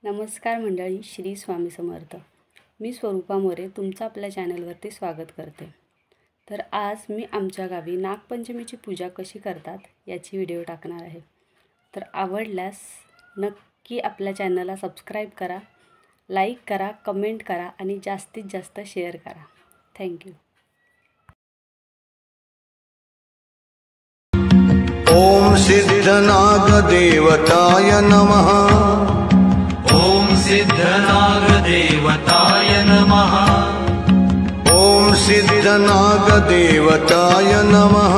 नमस्कार मंडळी, श्री स्वामी समर्थ। मी स्वरूपा मोरे तुमचं आपल्या चॅनलवरती स्वागत करते। तर आज मी आमच्या गावी नागपंचमीची पूजा कशी करतात याची व्हिडिओ टाकणार आहे। तर आवडल्यास नक्की आपल्या चॅनलला सबस्क्राइब करा, लाईक करा, कमेंट करा आणि जास्तीत जास्त शेअर करा। थँक्यू। ओम सिद्धनागदेवताय नमः। ओम सिद्धनागदेवताय नमः। ओम सिद्धनागदेवताय नमः।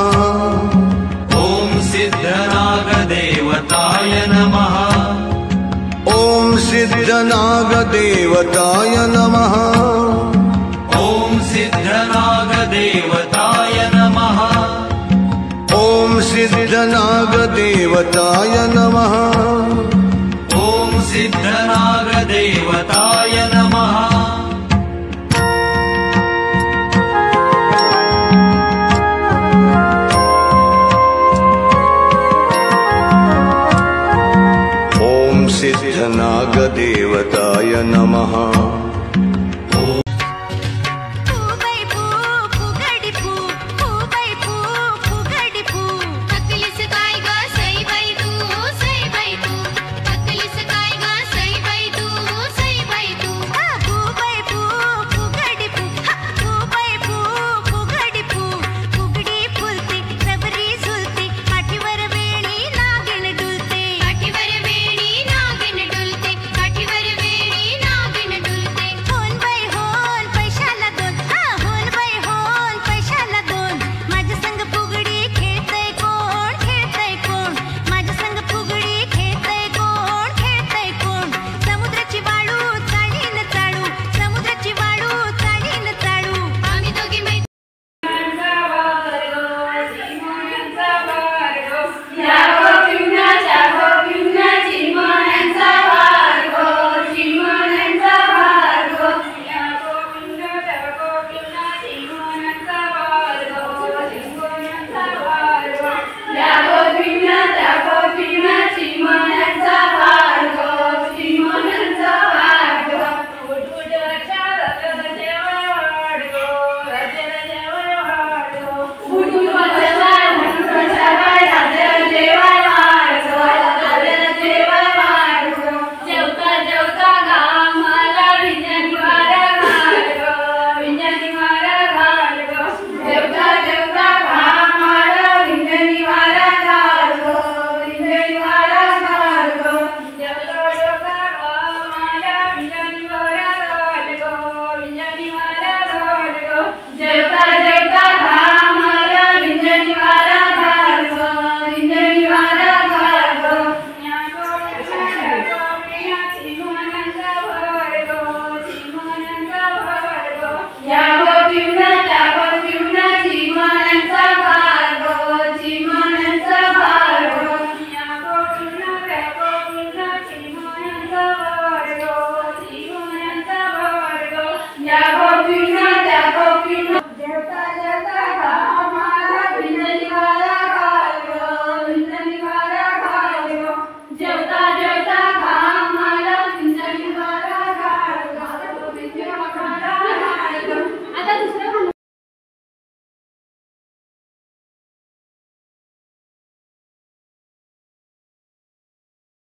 ओम सिद्धनागदेवताय नमः। ओम सिद्धनागदेवताय नमः। ओम सिद्धनागदेवताय नमः। ओम सिद्धनागदेवताय नमः। ओम सिद्धनागदेवताय नमः। ओम सिद्धनागदेवताय नमः।